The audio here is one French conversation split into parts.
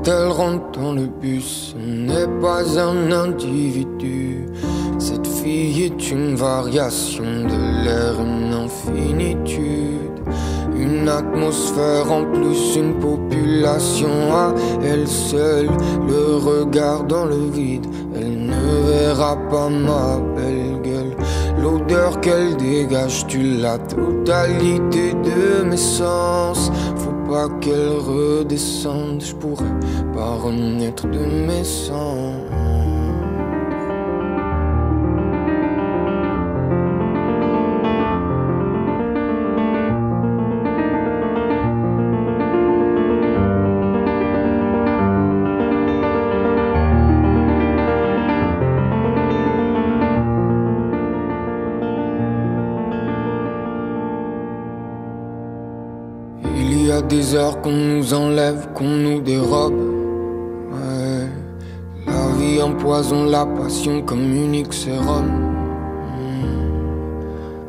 Quand elle rentre dans le bus, ce n'est pas un individu. Cette fille est une variation de l'air, une infinitude. Une atmosphère en plus, une population à elle seule. Le regard dans le vide, elle ne verra pas ma belle gueule. L'odeur qu'elle dégage, tu la totalité de mes sens. Faut pas qu'elle redescende, je pourrais pas renaître de mes cendres. Il y a des heures qu'on nous enlève, qu'on nous dérobe. Ouais. La vie empoisonne la passion comme unique sérum.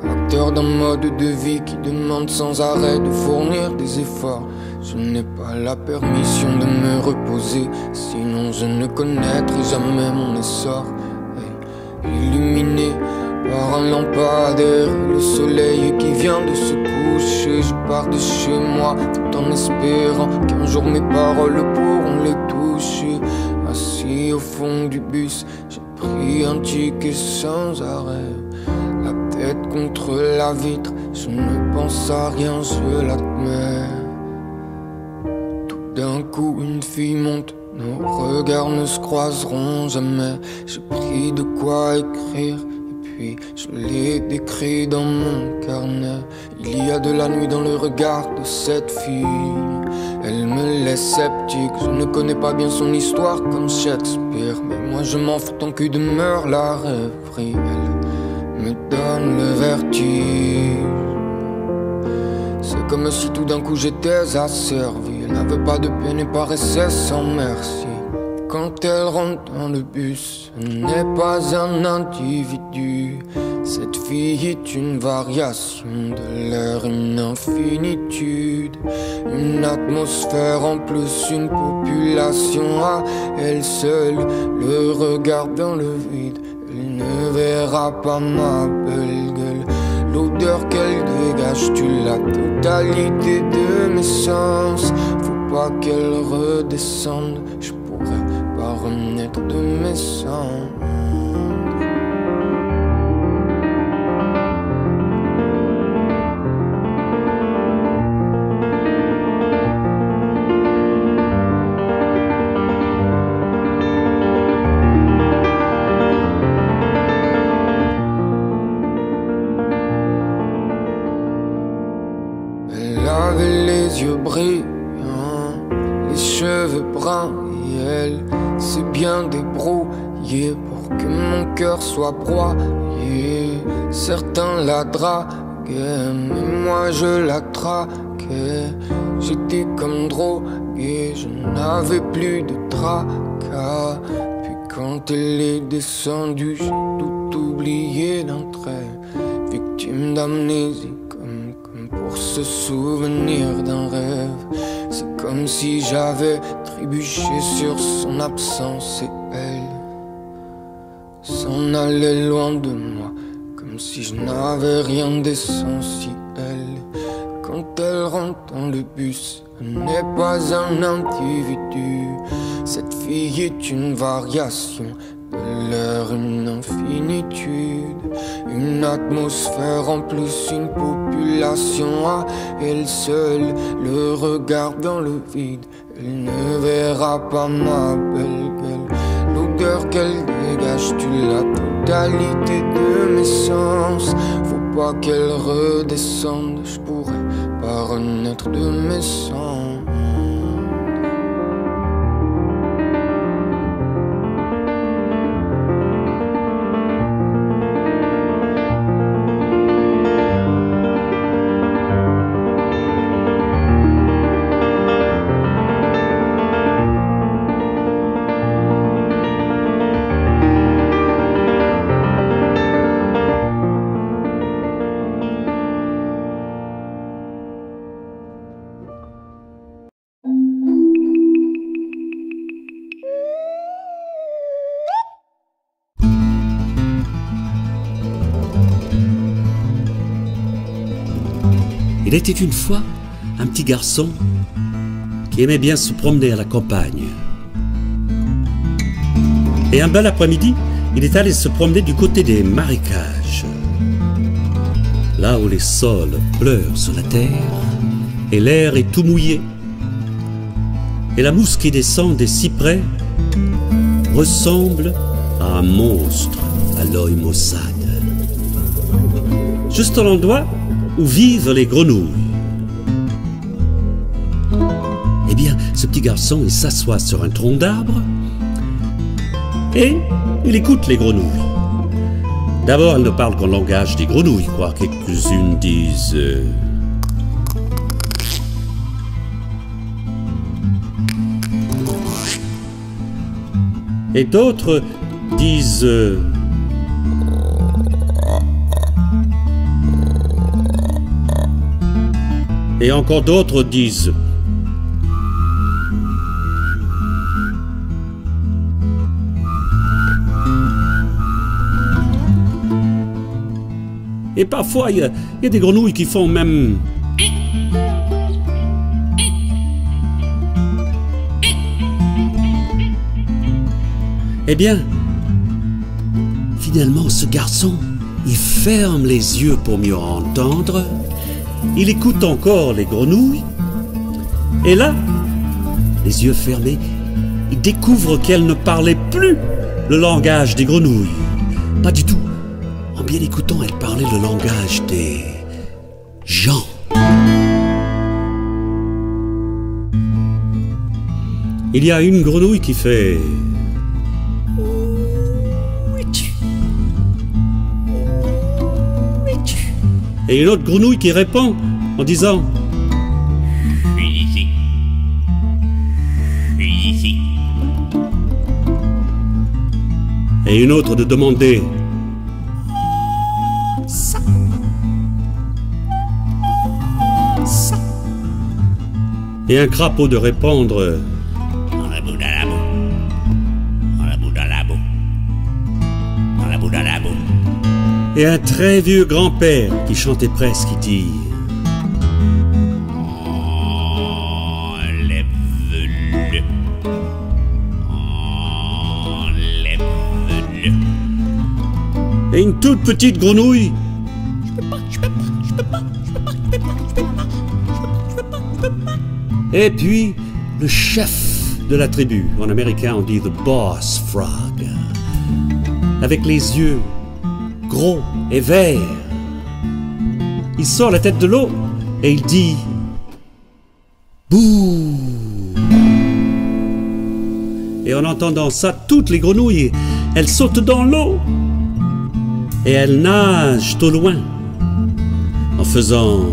Acteur d'un mode de vie qui demande sans arrêt de fournir des efforts. Je n'ai pas la permission de me reposer, sinon je ne connaîtrai jamais mon essor. Illuminé par un lampadaire, le soleil qui vient de se coucher. Je pars de chez moi tout en espérant qu'un jour mes paroles pourront les toucher. Assis au fond du bus, j'ai pris un ticket sans arrêt. La tête contre la vitre, je ne pense à rien, je l'admets. Tout d'un coup une fille monte, nos regards ne se croiseront jamais. J'ai pris de quoi écrire, puis je l'ai décrit dans mon carnet. Il y a de la nuit dans le regard de cette fille. Elle me laisse sceptique, je ne connais pas bien son histoire comme Shakespeare. Mais moi je m'en fous tant que demeure la rêverie. Elle me donne le vertige. C'est comme si tout d'un coup j'étais asservi. Elle n'avait pas de peine et paraissait sans merci. Quand elle rentre dans le bus, ce n'est pas un individu. Cette fille est une variation de l'air, une infinitude. Une atmosphère en plus, une population à elle seule. Le regard dans le vide, elle ne verra pas ma belle gueule. L'odeur qu'elle dégage, tu la totalité de mes sens. Faut pas qu'elle redescende, je pourrais pas renaître de mes cendres. Elle avait les yeux brillants, les cheveux bruns, et elle s'est bien débrouillée pour que mon cœur soit broyé. Certains la draguaient, mais moi je la traquais. J'étais comme drogué, je n'avais plus de tracas. Puis quand elle est descendue, j'ai tout oublié d'un trait. Victime d'amnésie, comme pour se souvenir d'un rêve. C'est comme si j'avais trébuché sur son absence et elle s'en allait loin de moi, comme si je n'avais rien d'essentiel. Quand elle rentre dans le bus, elle n'est pas un individu. Cette fille est une variation de l'air, une infinitude. Une atmosphère en plus, une population à elle seule. Le regard dans le vide, elle ne verra pas ma belle gueule. L'odeur qu'elle dégage, tu la totalité de mes sens. Faut pas qu'elle redescende, je pourrais pas renaître de mes cendres. Il était une fois un petit garçon qui aimait bien se promener à la campagne. Et un bel après-midi, il est allé se promener du côté des marécages, là où les sols pleurent sur la terre et l'air est tout mouillé. Et la mousse qui descend des cyprès ressemble à un monstre à l'œil maussade. Juste à l'endroit où vivent les grenouilles. Eh bien, ce petit garçon, il s'assoit sur un tronc d'arbre et il écoute les grenouilles. D'abord, elles ne parlent qu'en langage des grenouilles, quoi. Quelques-unes disent... Et d'autres disent... Et encore d'autres disent... Et parfois, il y a des grenouilles qui font même... Eh bien, finalement, ce garçon, il ferme les yeux pour mieux entendre. Il écoute encore les grenouilles. Et là, les yeux fermés, il découvre qu'elles ne parlaient plus le langage des grenouilles. Pas du tout. En bien écoutant, elles parlaient le langage des gens. Il y a une grenouille qui fait... Et une autre grenouille qui répond en disant « Je suis ici. Je suis ici. » Et une autre de demander « Ça. Ça. » Et un crapaud de répondre « Dans la boue, dans la boue. Dans la boue, dans la boue. Dans la boue, dans la boue. » Et un très vieux grand-père qui chantait presque, qui dit enlève-le, enlève-le. Et une toute petite grenouille. Et puis le chef de la tribu, en américain on dit the boss frog, avec les yeux gros et vert. Il sort la tête de l'eau et il dit bouh. Et en entendant ça, toutes les grenouilles, elles sautent dans l'eau et elles nagent au loin en faisant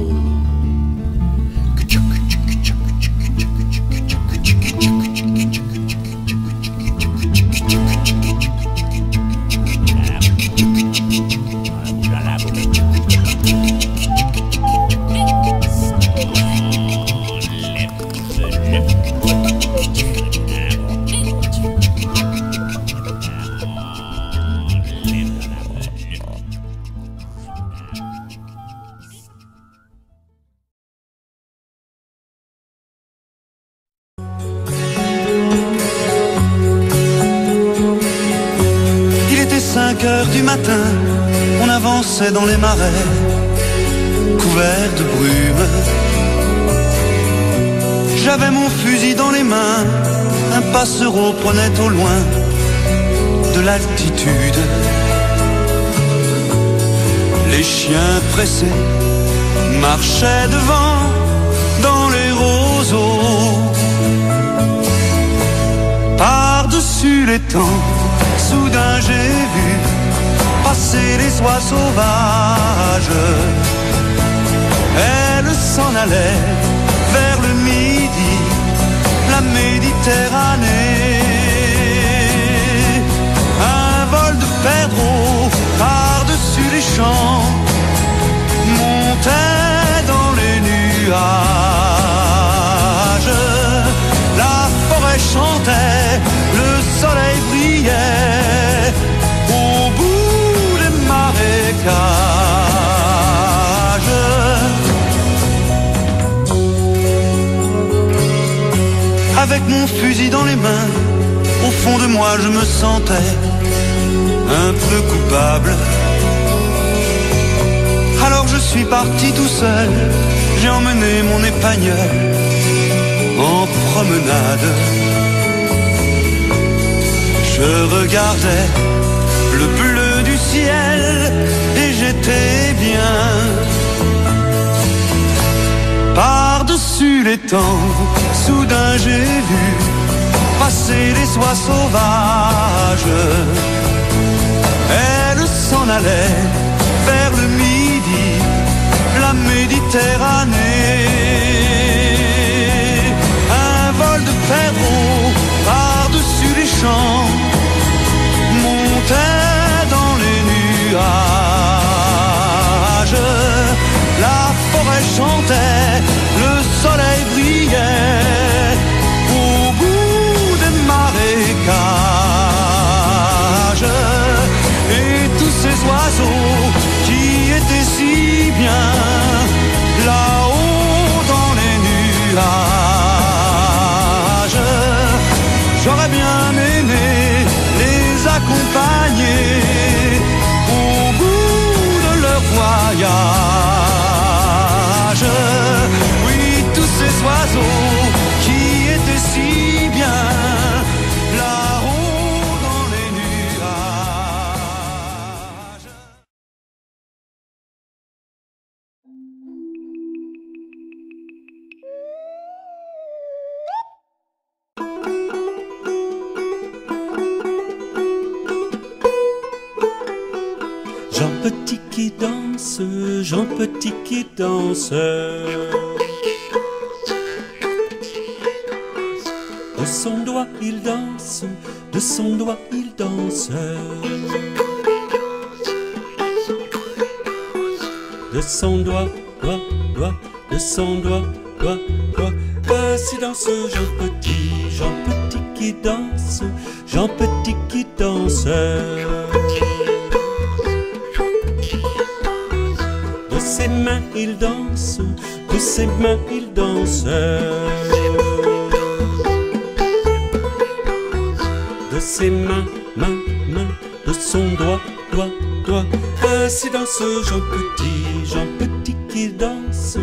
du matin, on avançait dans les marais, couverts de brume. J'avais mon fusil dans les mains, un passereau prenait au loin de l'altitude. Les chiens pressés marchaient devant dans les roseaux. Par-dessus les temps, soudain j'ai vu passer les oies sauvages. Elles s'en allaient vers le midi, la Méditerranée. Un vol de perdreaux par-dessus les champs montait dans les nuages. La forêt chantait, le soleil brillait au bout des marécages. avec mon fusil dans les mains. Au fond de moi je me sentais un peu coupable. Alors je suis parti tout seul, j'ai emmené mon épagneul en promenade. Je regardais le bleu du ciel et j'étais bien. Par-dessus les temps, soudain j'ai vu passer les oies sauvages. Elles s'en allaient vers le midi, la Méditerranée. Un vol de perdreaux par-dessus les champs montait dans les nuages. La forêt chantait, le soleil brillait au bout des marécages. Et tous ces oiseaux qui étaient si bien là-haut dans les nuages, j'aurais bien aimé les accompagner au bout de leur voyage. Oui, tous ces oiseaux qui étaient si bien là-haut dans les nuages. Jean Petit qui danse, Jean Petit qui danse. De son doigt il danse, de son doigt il danse. De son doigt, doigt, doigt, de son doigt, doigt, doigt. Ainsi danse Jean Petit qui danse, Jean Petit qui danse. De ses mains il danse, de ses mains il danse. De ses mains, mains, mains, de son doigt, doigt, doigt. Ainsi danse Jean Petit qui danse,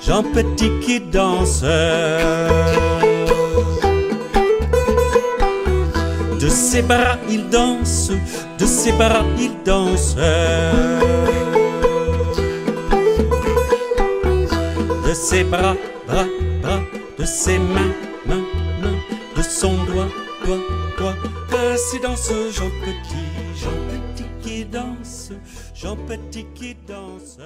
Jean Petit qui danse. De ses bras il danse, de ses bras il danse. De ses bras, bras, bras, de ses mains, mains, mains, de son doigt, doigt, doigt. Ainsi danse Jean Petit qui danse, Jean Petit qui danse.